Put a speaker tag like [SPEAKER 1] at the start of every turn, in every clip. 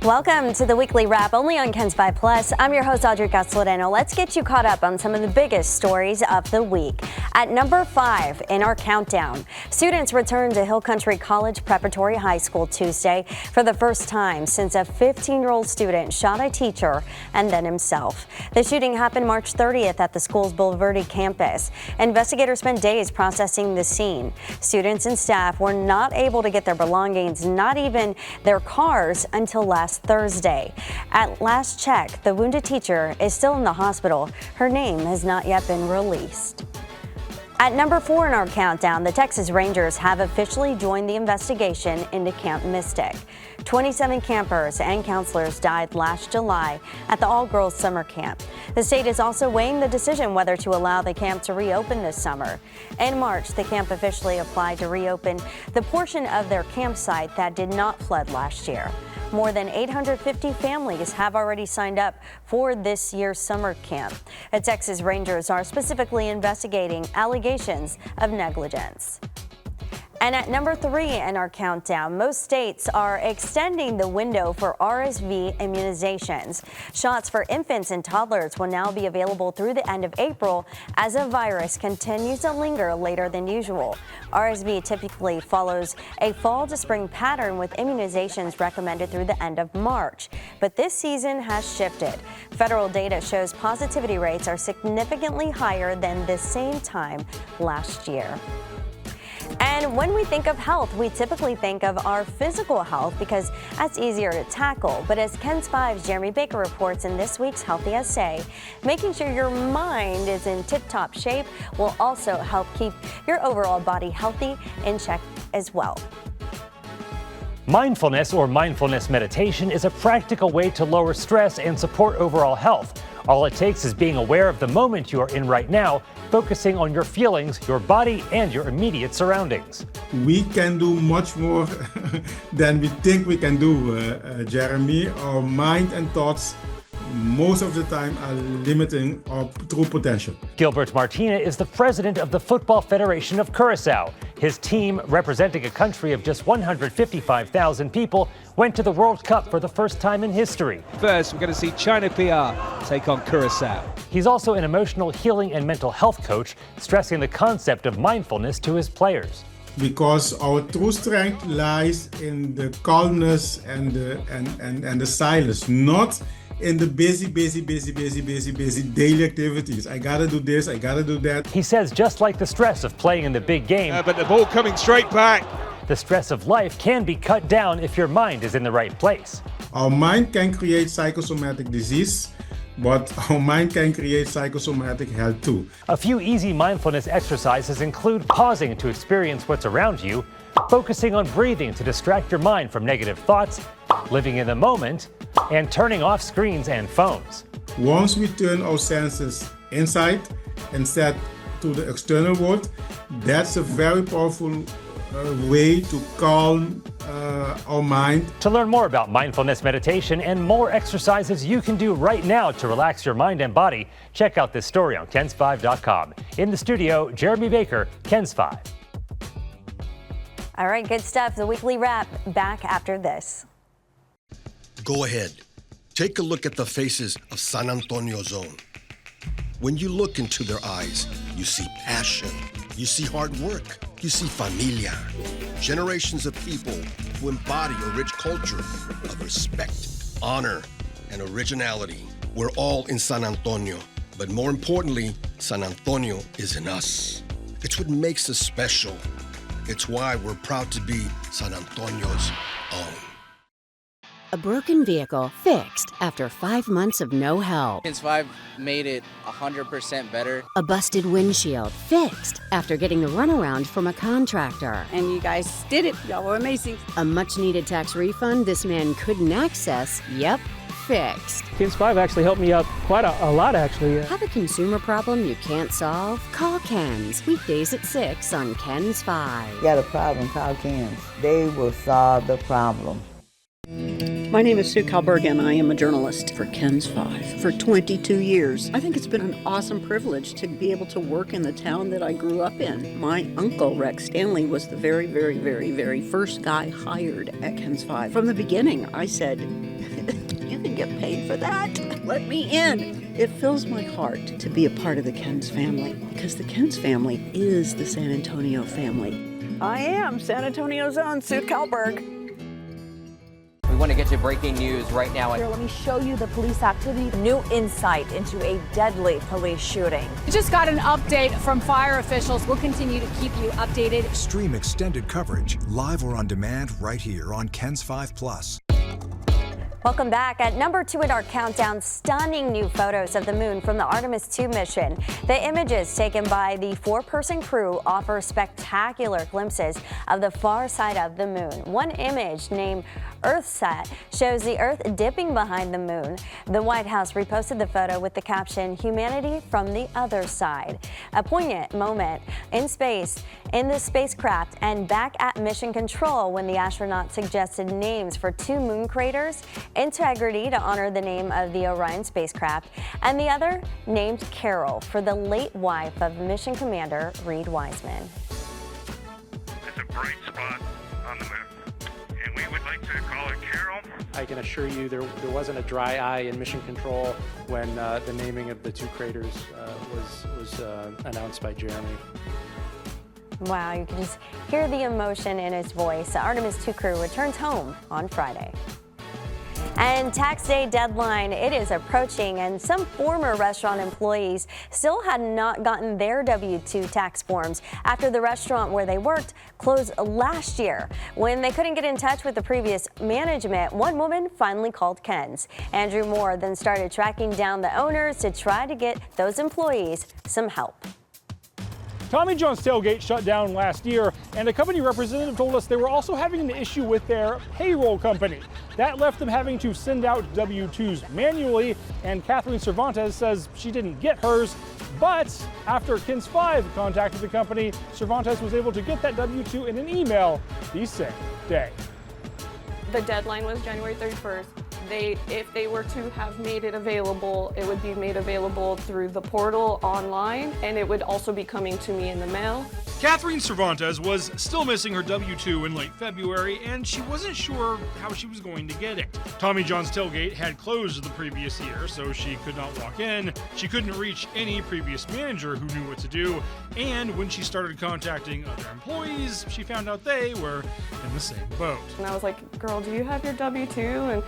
[SPEAKER 1] Welcome to the weekly wrap only on Ken's 5 Plus. I'm your host, Audrey Castellano. Let's get you caught up on some of the biggest stories of the week. At number 5 in our countdown, students returned to Hill Country College Preparatory High School Tuesday for the first time since a 15-year-old student shot a teacher and then himself. The shooting happened March 30th at the school's Boulevardy campus. Investigators spent days processing the scene. Students and staff were not able to get their belongings, not even their cars, until last Thursday. At last check, the wounded teacher is still in the hospital. Her name has not yet been released. At number 4 in our countdown, the Texas Rangers have officially joined the investigation into Camp Mystic. 27 campers and counselors died last July at the all-girls summer camp. The state is also weighing the decision whether to allow the camp to reopen this summer. In March, the camp officially applied to reopen the portion of their campsite that did not flood last year. More than 850 families have already signed up for this year's summer camp. The Texas Rangers are specifically investigating allegations of negligence. And at number 3 in our countdown, most states are extending the window for RSV immunizations. Shots for infants and toddlers will now be available through the end of April as the virus continues to linger later than usual. RSV typically follows a fall to spring pattern with immunizations recommended through the end of March. But this season has shifted. Federal data shows positivity rates are significantly higher than the same time last year. And when we think of health, we typically think of our physical health because that's easier to tackle. But as Ken's 5's Jeremy Baker reports in this week's Healthy Essay, making sure your mind is in tip-top shape will also help keep your overall body healthy in check as well.
[SPEAKER 2] Mindfulness or mindfulness meditation is a practical way to lower stress and support overall health. All it takes is being aware of the moment you are in right now, focusing on your feelings, your body, and your immediate surroundings.
[SPEAKER 3] We can do much more than we think we can do, Jeremy. Our mind and thoughts most of the time are limiting our true potential.
[SPEAKER 2] Gilbert Martina is the president of the Football Federation of Curaçao. His team, representing a country of just 155,000 people, went to the World Cup for the first time in history.
[SPEAKER 4] First, we're going to see China PR take on Curaçao.
[SPEAKER 2] He's also an emotional healing and mental health coach, stressing the concept of mindfulness to his players.
[SPEAKER 3] Because our true strength lies in the calmness and the silence, not in the busy daily activities. I gotta do this, I gotta do that.
[SPEAKER 2] He says just like the stress of playing in the big game,
[SPEAKER 4] but the ball coming straight back.
[SPEAKER 2] The stress of life can be cut down if your mind is in the right place.
[SPEAKER 3] Our mind can create psychosomatic disease, but our mind can create psychosomatic health too.
[SPEAKER 2] A few easy mindfulness exercises include pausing to experience what's around you, focusing on breathing to distract your mind from negative thoughts, living in the moment, and turning off screens and phones.
[SPEAKER 3] Once we turn our senses inside and set to the external world, that's a very powerful way to calm our mind.
[SPEAKER 2] To learn more about mindfulness meditation and more exercises you can do right now to relax your mind and body, check out this story on kens5.com. In the studio, Jeremy Baker, Ken's 5.
[SPEAKER 1] All right, good stuff. The weekly wrap back after this.
[SPEAKER 5] Go ahead. Take a look at the faces of San Antonio Zone. When you look into their eyes, you see passion, you see hard work, you see familia. Generations of people who embody a rich culture of respect, honor, and originality. We're all in San Antonio, but more importantly, San Antonio is in us. It's what makes us special. It's why we're proud to be San Antonio's own.
[SPEAKER 6] A broken vehicle fixed after 5 months of no help.
[SPEAKER 7] Ken's 5 made it 100% better.
[SPEAKER 6] A busted windshield fixed after getting the runaround from a contractor.
[SPEAKER 8] And you guys did it. Y'all were amazing.
[SPEAKER 6] A much-needed tax refund this man couldn't access. Yep, fixed.
[SPEAKER 9] Ken's 5 actually helped me out quite a lot, actually.
[SPEAKER 6] Have a consumer problem you can't solve? Call Ken's. Weekdays at 6 on Ken's 5.
[SPEAKER 10] Got a problem, call Ken's. They will solve the problem.
[SPEAKER 8] My name is Sue Kalberg, and I am a journalist for KENS 5 for 22 years. I think it's been an awesome privilege to be able to work in the town that I grew up in. My uncle, Rex Stanley, was the very first guy hired at KENS 5. From the beginning, I said, you can get paid for that? Let me in. It fills my heart to be a part of the KENS family, because the KENS family is the San Antonio family. I am San Antonio's own Sue Kalberg.
[SPEAKER 10] We want to get you breaking news right now.
[SPEAKER 11] Here, let me show you the police activity. New insight into a deadly police shooting.
[SPEAKER 12] We just got an update from fire officials. We'll continue to keep you updated.
[SPEAKER 13] Stream extended coverage, live or on demand, right here on KENS 5+.
[SPEAKER 1] Welcome back. At number 2 in our countdown, stunning new photos of the moon from the Artemis 2 mission. The images taken by the 4-person crew offer spectacular glimpses of the far side of the moon. One image named EarthSat shows the Earth dipping behind the moon. The White House reposted the photo with the caption, "Humanity from the other side." A poignant moment in space, in the spacecraft, and back at mission control when the astronauts suggested names for 2 moon craters. Integrity to honor the name of the Orion spacecraft, and the other named Carol for the late wife of Mission Commander Reed Wiseman.
[SPEAKER 14] It's a bright spot on the moon, and we would like to call it Carol.
[SPEAKER 9] I can assure you there wasn't a dry eye in mission control when the naming of the 2 craters was announced by Jeremy.
[SPEAKER 1] Wow, you can just hear the emotion in his voice. The Artemis 2 crew returns home on Friday. And tax day deadline, it is approaching, and some former restaurant employees still had not gotten their W-2 tax forms after the restaurant where they worked closed last year. When they couldn't get in touch with the previous management, one woman finally called KENS. Andrew Moore then started tracking down the owners to try to get those employees some help.
[SPEAKER 15] Tommy John's Tailgate shut down last year, and a company representative told us they were also having an issue with their payroll company. That left them having to send out W-2s manually, and Catherine Cervantes says she didn't get hers. But after KENS 5 contacted the company, Cervantes was able to get that W-2 in an email the same day.
[SPEAKER 16] The deadline was January 31st. If they were to have made it available, it would be made available through the portal online, and it would also be coming to me in the mail.
[SPEAKER 17] Catherine Cervantes was still missing her W-2 in late February, and she wasn't sure how she was going to get it. Tommy John's Tailgate had closed the previous year, so she could not walk in. She couldn't reach any previous manager who knew what to do, and when she started contacting other employees, she found out they were in the same boat.
[SPEAKER 16] And I was like, "Girl, do you have your W-2?" And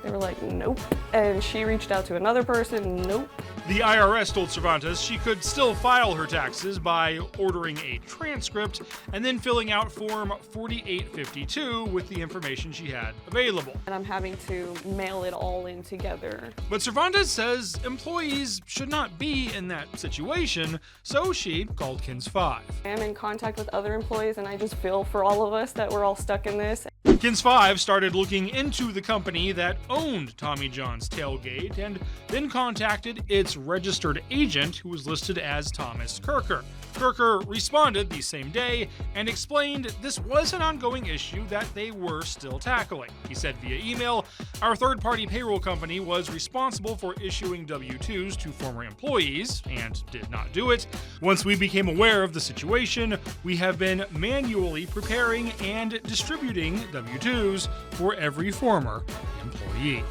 [SPEAKER 16] they were like, "Nope." And she reached out to another person, "Nope."
[SPEAKER 17] The IRS told Cervantes she could still file her taxes by ordering a transcript and then filling out Form 4852 with the information she had available.
[SPEAKER 16] And I'm having to mail it all in together.
[SPEAKER 17] But Cervantes says employees should not be in that situation, so she called KENS 5.
[SPEAKER 16] I'm in contact with other employees, and I just feel for all of us that we're all stuck in this.
[SPEAKER 17] KENS 5 started looking into the company that owned Tommy John's Tailgate and then contacted its registered agent, who was listed as Thomas Kirker. Kirker responded the same day and explained this was an ongoing issue that they were still tackling. He said via email, "Our third-party payroll company was responsible for issuing W-2s to former employees and did not do it. Once we became aware of the situation, we have been manually preparing and distributing W-2s for every former employee."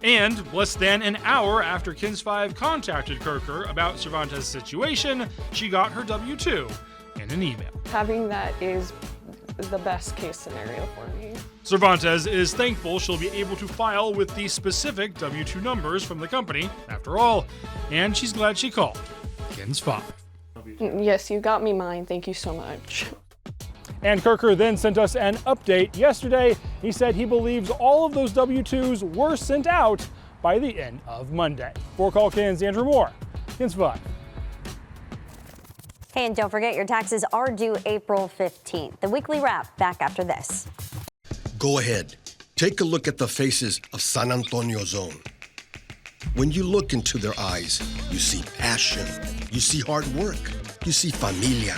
[SPEAKER 17] And less than an hour after KENS 5 contacted Kirker about Cervantes' situation, she got her W-2 in an email.
[SPEAKER 16] Having that is the best case scenario for me.
[SPEAKER 17] Cervantes is thankful she'll be able to file with the specific W-2 numbers from the company, after all, and she's glad she called KENS 5.
[SPEAKER 16] Yes, you got me mine. Thank you so much.
[SPEAKER 15] And Kirker then sent us an update yesterday. He said he believes all of those W-2s were sent out by the end of Monday. For Call KENS, Andrew Moore, KENS 5.
[SPEAKER 1] Hey, and don't forget your taxes are due April 15th. The weekly wrap back after this.
[SPEAKER 5] Go ahead. Take a look at the faces of San Antonio Zone. When you look into their eyes, you see passion, you see hard work, you see familia.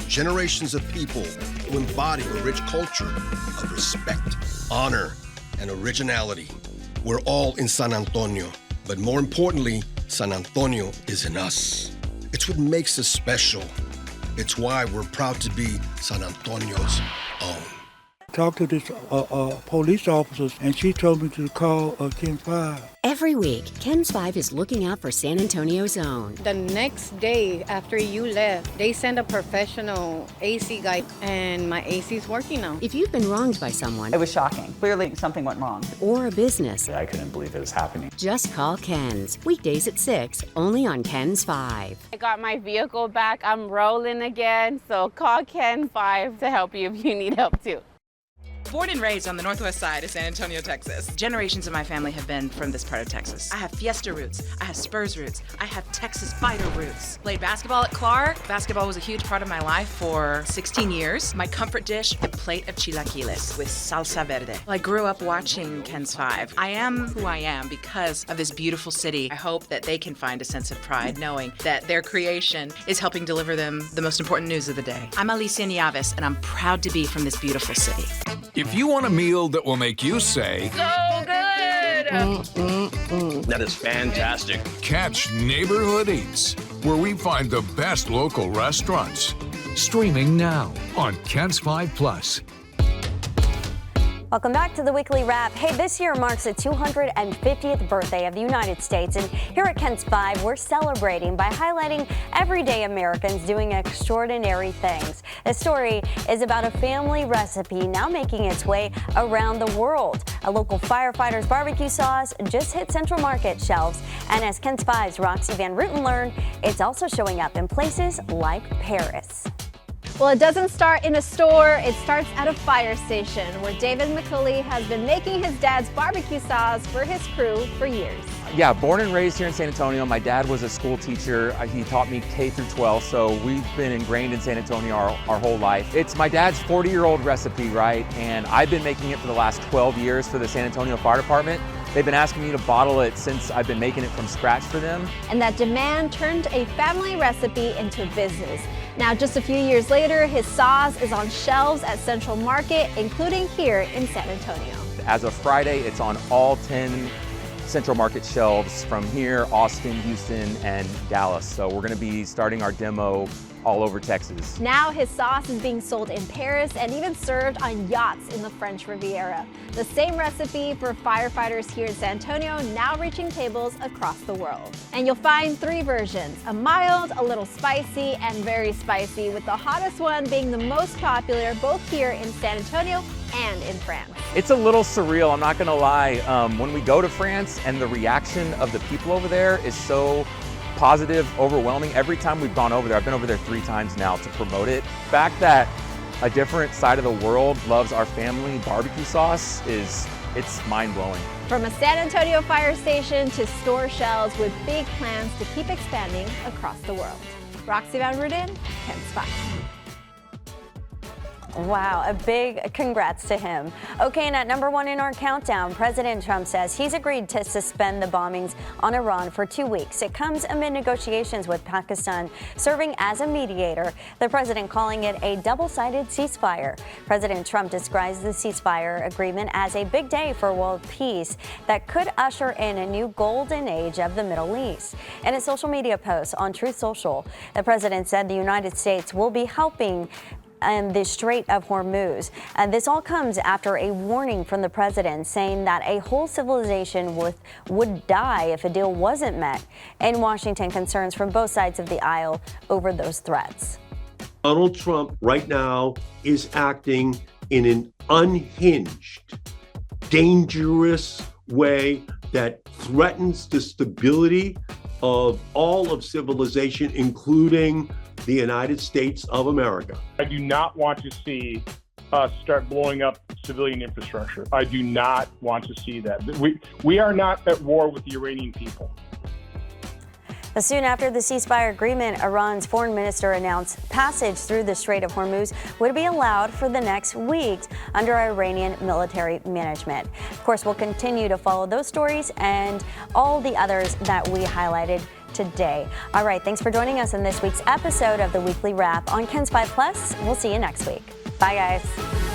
[SPEAKER 5] Generations of people who embody a rich culture of respect, honor, and originality. We're all in San Antonio, but more importantly, San Antonio is in us. It's what makes us special. It's why we're proud to be San Antonio's own.
[SPEAKER 18] Talked to this police officers, and she told me to call Ken 5.
[SPEAKER 6] Every week, Ken's 5 is looking out for San Antonio's own.
[SPEAKER 19] The next day after you left, they sent a professional AC guy, and my AC's working now.
[SPEAKER 6] If you've been wronged by someone,
[SPEAKER 20] it was shocking. Clearly, something went wrong.
[SPEAKER 6] Or a business,
[SPEAKER 21] I couldn't believe it was happening.
[SPEAKER 6] Just call Ken's. Weekdays at 6, only on Ken's 5.
[SPEAKER 22] I got my vehicle back. I'm rolling again, so call Ken 5 to help you if you need help too.
[SPEAKER 23] Born and raised on the northwest side of San Antonio, Texas. Generations of my family have been from this part of Texas. I have Fiesta roots, I have Spurs roots, I have Texas Fighter roots. Played basketball at Clark. Basketball was a huge part of my life for 16 years. My comfort dish, a plate of chilaquiles with salsa verde. I grew up watching Ken's 5. I am who I am because of this beautiful city. I hope that they can find a sense of pride knowing that their creation is helping deliver them the most important news of the day. I'm Alicia Nieves, and I'm proud to be from this beautiful city.
[SPEAKER 24] If you want a meal that will make you say,
[SPEAKER 22] so good!
[SPEAKER 24] That is fantastic. Catch Neighborhood Eats, where we find the best local restaurants. Streaming now on Ken's 5 Plus.
[SPEAKER 1] Welcome back to the Weekly Wrap. Hey, this year marks the 250th birthday of the United States, and here at Ken's 5, we're celebrating by highlighting everyday Americans doing extraordinary things. The story is about a family recipe now making its way around the world. A local firefighter's barbecue sauce just hit Central Market shelves, and as Ken's 5's Roxy Van Rooten learned, it's also showing up in places like Paris.
[SPEAKER 25] Well, it doesn't start in a store, it starts at a fire station where David McCulley has been making his dad's barbecue sauce for his crew for years.
[SPEAKER 26] Yeah, born and raised here in San Antonio. My dad was a school teacher. He taught me K through 12, so we've been ingrained in San Antonio our whole life. It's my dad's 40-year-old recipe, right? And I've been making it for the last 12 years for the San Antonio Fire Department. They've been asking me to bottle it since I've been making it from scratch for them.
[SPEAKER 25] And that demand turned a family recipe into business. Now, just a few years later, his sauce is on shelves at Central Market, including here in San Antonio.
[SPEAKER 26] As of Friday, it's on all 10 Central Market shelves from here, Austin, Houston, and Dallas. So we're gonna be starting our demo all over Texas.
[SPEAKER 25] Now his sauce is being sold in Paris and even served on yachts in the French Riviera. The same recipe for firefighters here in San Antonio, now reaching tables across the world. And you'll find 3 versions, a mild, a little spicy, and very spicy, with the hottest one being the most popular both here in San Antonio and in France.
[SPEAKER 26] It's a little surreal, I'm not gonna lie. When we go to France and the reaction of the people over there is so positive, overwhelming. Every time we've gone over there, I've been over there 3 times now to promote it. The fact that a different side of the world loves our family barbecue sauce it's mind-blowing.
[SPEAKER 25] From a San Antonio fire station to store shelves with big plans to keep expanding across the world. Roxy Van Rooten, Ken's 5.
[SPEAKER 1] Wow, a big congrats to him. Okay, and at number 1 in our countdown, President Trump says he's agreed to suspend the bombings on Iran for 2 weeks. It comes amid negotiations with Pakistan serving as a mediator, the president calling it a double-sided ceasefire. President Trump describes the ceasefire agreement as a big day for world peace that could usher in a new golden age of the Middle East. In a social media post on Truth Social, the president said the United States will be helping and the Strait of Hormuz. This all comes after a warning from the president saying that a whole civilization would die if a deal wasn't met. In Washington, concerns from both sides of the aisle over those threats.
[SPEAKER 27] Donald Trump right now is acting in an unhinged, dangerous way that threatens the stability of all of civilization, including the United States of America.
[SPEAKER 15] I do not want to see us start blowing up civilian infrastructure. I do not want to see that. We are not at war with the Iranian people.
[SPEAKER 1] Soon after the ceasefire agreement, Iran's foreign minister announced passage through the Strait of Hormuz would be allowed for the next weeks under Iranian military management. Of course, we'll continue to follow those stories and all the others that we highlighted today. All right, thanks for joining us in this week's episode of the Weekly Wrap on Ken's 5 Plus. We'll see you next week. Bye, guys.